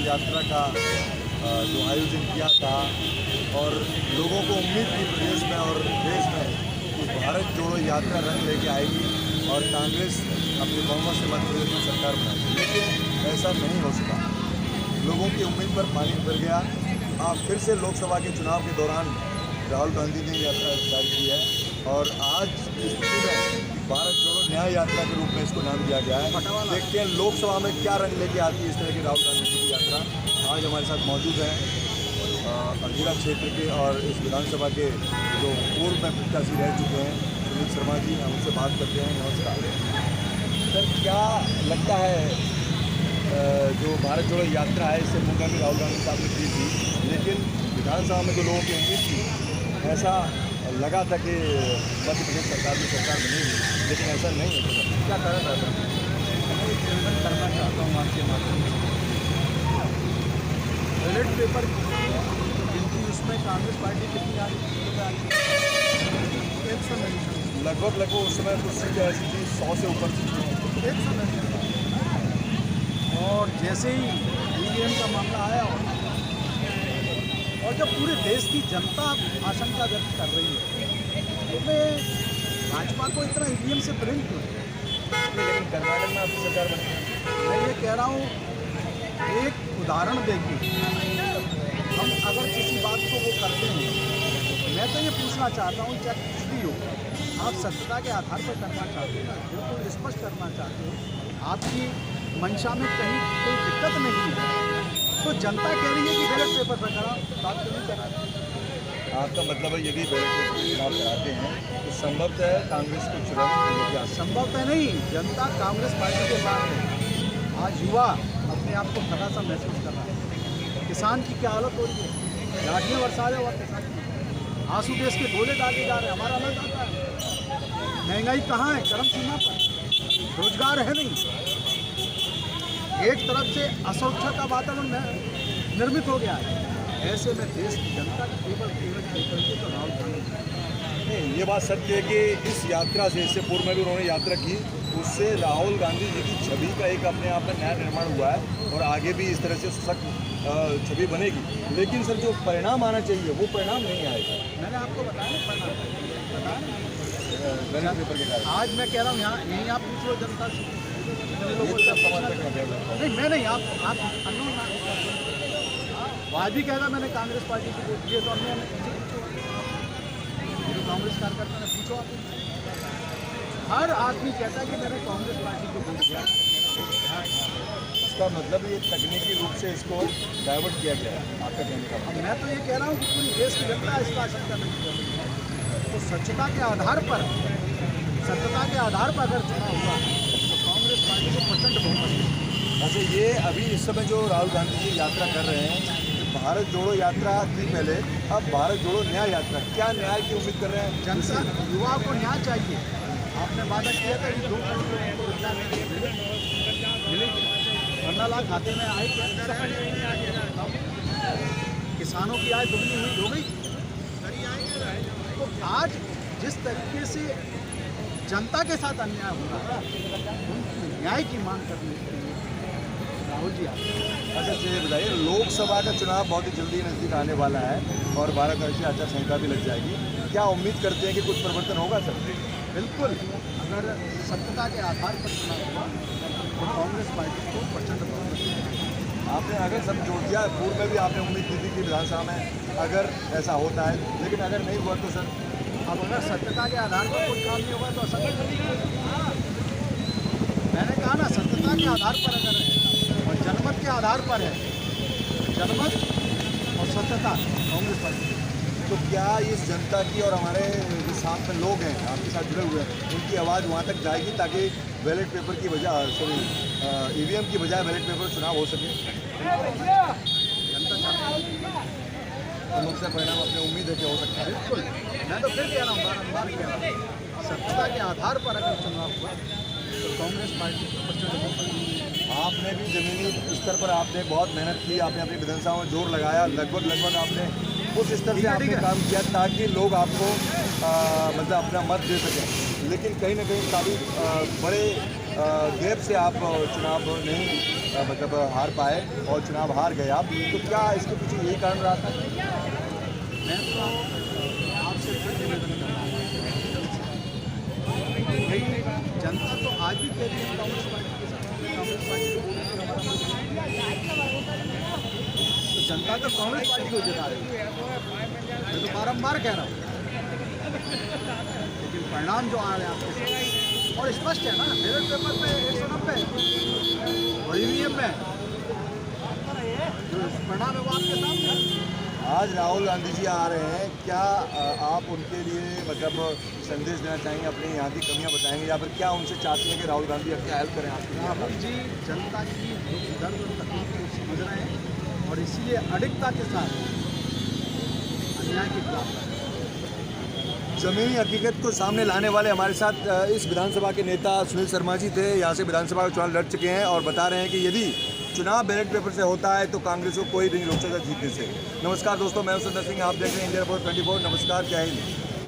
यात्रा का जो आयोजन किया था और लोगों को उम्मीद थी प्रदेश में और देश में कि भारत जोड़ो यात्रा रंग लेके आएगी और कांग्रेस अपनी बहुमत से मध्य प्रदेश में सरकार बनाएगी, लेकिन ऐसा नहीं हो सका। लोगों की उम्मीद पर पानी फिर गया। फिर से लोकसभा के चुनाव के दौरान राहुल गांधी ने यात्रा जारी की है और आज की स्थिति में भारत जोड़ो न्याय यात्रा के रूप में इसको नाम दिया गया है। देखते हैं लोकसभा में क्या रंग लेके आती है इस तरह की राहुल गांधी की यात्रा। आज हमारे साथ मौजूद हैं अल्मोड़ा क्षेत्र के और इस विधानसभा के जो पूर्व में प्रत्याशी रह चुके हैं सुनील शर्मा जी, हम उनसे बात करते हैं। नमस्कार सर, क्या लगता है जो भारत जोड़ो यात्रा है इससे मुंबई में राहुल गांधी साहब ने की थी, लेकिन विधानसभा में जो लोगों की उम्मीद थी, ऐसा लगा था कि मध्य प्रदेश सरकार में सरकार बनेगी, लेकिन ऐसा नहीं है। क्या कारण था? निवेदन करना चाहता हूँ आपके माध्यम से। बैलेट पेपर गिनती उसमें कांग्रेस पार्टी कितनी आ रही है? 100 नहीं, लगभग उस समय कुछ सीटें ऐसी थी 100 से ऊपर थी। 100 नहीं। और जैसे ही ईवीएम का मामला आया और जब पूरे देश की जनता आशंका व्यक्त कर रही है तो मैं भाजपा को इतना ईवीएम से प्रेम क्यों? लेकिन कर्नाटक में आपकी सरकार बनी। मैं ये कह रहा हूँ, एक उदाहरण देखिए, हम अगर किसी बात को वो करते हैं, मैं तो ये पूछना चाहता हूँ, चाहे कुछ भी हो, आप सत्यता के आधार पर करना चाहते हो, बिल्कुल स्पष्ट करना चाहते हो, आपकी मंशा में कहीं कोई दिक्कत नहीं है, तो जनता कह रही है कि बैलेट पेपर पर कराओ, बात तो नहीं कराते। आपका मतलब है यदि बैलेट पेपर चुनाव कराते हैं तो संभवतः कांग्रेस को चुनाव संभवतः नहीं, जनता कांग्रेस पार्टी के साथ है। आज युवा अपने आप को थका सा महसूस कर रहा है। किसान की क्या हालत हो रही है, लाठियाँ बरसा रहे हुआ किसान की, आंसू देश के गोले डाले जा रहे हैं, हमारा अलग आता है। महंगाई कहाँ है? चरम सीमा पर, रोजगार है नहीं, एक तरफ से असुरक्षा का वातावरण निर्मित हो गया है। ऐसे में देश की जनता केवल तो राहुल गांधी नहीं, ये बात सत्य है कि इस यात्रा से, इससे पूर्व में भी उन्होंने यात्रा की, उससे राहुल गांधी जी की छवि का एक अपने आप में नया निर्माण हुआ है और आगे भी इस तरह से सख्त छवि बनेगी। लेकिन सर जो परिणाम आना चाहिए वो परिणाम नहीं आएगा। मैंने आपको बताया परिणाम, बैलेट पेपर के कारण आज मैं कह रहा हूँ यहाँ यहीं आप पूछ लो जनता से, नहीं मैं नहीं, आप आज भी कहेगा मैंने कांग्रेस पार्टी को वोट दिए, तो हमने कांग्रेस कार्यकर्ता ने पूछो, आप हर आदमी कहता है कि मैंने कांग्रेस पार्टी को वोट दिया। इसका मतलब ये तकनीकी रूप से इसको डाइवर्ट किया गया है, आपका कहने का मतलब। मैं तो ये कह रहा हूँ कि पूरी देश की जनता इसका आशंका नहीं कर रही है, तो सत्यता के आधार पर अगर चुनाव हुआ तो कांग्रेस पार्टी को प्रचंड बहुमत है। अच्छा, ये अभी इस समय जो राहुल गांधी जी यात्रा कर रहे हैं, भारत जोड़ो यात्रा थी पहले, अब भारत जोड़ो न्याय यात्रा, क्या न्याय की उम्मीद कर रहे हैं? जनता युवा को न्याय चाहिए। आपने वादा किया था कि 2 करोड़ लोगों को रोजगार मिलेगी, 15 लाख खाते में आए, किसानों की आय दुगनी हुई हो गई। तो आज जिस तरीके से जनता के साथ अन्याय हो रहा है, उन न्याय की मांग करने के लिए राहुल जी आए। अच्छा, चलिए बताइए, लोकसभा का चुनाव बहुत ही जल्दी नज़दीक आने वाला है और 12 तारीख से आचार संहिता भी लग जाएगी। क्या उम्मीद करते हैं कि कुछ परिवर्तन होगा सर? बिल्कुल, अगर सत्यता के आधार पर चुनाव हुआ तो कांग्रेस पार्टी को प्रचंड बहुमत मिलेगा। आपने अगर सब जोड़ दिया, पूर्व में भी आपने उम्मीद की थी कि विधानसभा में अगर ऐसा होता है, लेकिन अगर नहीं हुआ तो सर? अब अगर सत्यता के आधार पर कोई काम नहीं होगा तो असत्य मैंने कहा ना, सत्यता के आधार पर अगर है और जनमत के आधार पर है, जनमत और सत्यता कांग्रेस पार्टी। तो क्या इस जनता की और हमारे जो साथ में लोग हैं आपके साथ जुड़े हुए हैं, उनकी आवाज़ वहाँ तक जाएगी ताकि बैलेट पेपर की बजाय ईवीएम की बजाय बैलेट पेपर चुनाव हो सके? जनता चाहती है तो मुझसे परिणाम अपनी उम्मीद है कि हो सकता है। बिल्कुल, मैं तो फिर कह रहा हूँ, बारम्बार कह रहा हूँ, सत्यता के आधार पर अगर चुनाव हुआ तो कांग्रेस पार्टी को प्रचंड बहुमत मिलेगी। आपने भी ज़मीनी स्तर पर आपने बहुत मेहनत की, आपने अपनी विधानसभा में जोर लगाया, लगभग आपने उस स्तर से आपने काम किया ताकि लोग आपको मतलब अपना मत दे सकें, लेकिन कहीं ना कहीं काफ़ी बड़े गैप से आप चुनाव नहीं मतलब हार पाए और चुनाव हार गए आप, तो क्या इसके पीछे यही कारण रहा था? मैं तो आपसे फिर निवेदन करना भाई, जनता तो आज भी कह रही है कांग्रेस पार्टी के साथ, कांग्रेस पार्टी को वोट हमारा, तो जनता तो कांग्रेस पार्टी को जिता रही है। मैं तो बारम्बार कह रहा हूँ, लेकिन परिणाम जो आ रहे हैं आपके सामने और स्पष्ट है ना, बैलेट पेपर पे 190 ईवीएम में जो परिणाम है वो आपके सामने है। आज राहुल गांधी जी आ रहे हैं, क्या आप उनके लिए मतलब संदेश देना चाहेंगे, अपनी यहाँ की कमियाँ बताएंगे, या फिर क्या उनसे चाहते हैं कि राहुल गांधी क्या हेल्प करें आपके लिए? राहुल जी जनता की दुख दर्द और तकलीफ को समझ रहे हैं और इसीलिए अडिगता के साथ अन्याय के खिलाफ लड़ रहे हैं। ज़मीनी हकीकत को सामने लाने वाले हमारे साथ इस विधानसभा के नेता सुनील शर्मा जी थे। यहाँ से विधानसभा का चुनाव लड़ चुके हैं और बता रहे हैं कि यदि चुनाव बैलेट पेपर से होता है तो कांग्रेस को कोई नहीं रोक सकता जीतने से। नमस्कार दोस्तों, मैं हूं सुंदर सिंह, आप देख रहे हैं इंडिया रिपोर्ट 24। नमस्कार, जय हिंद।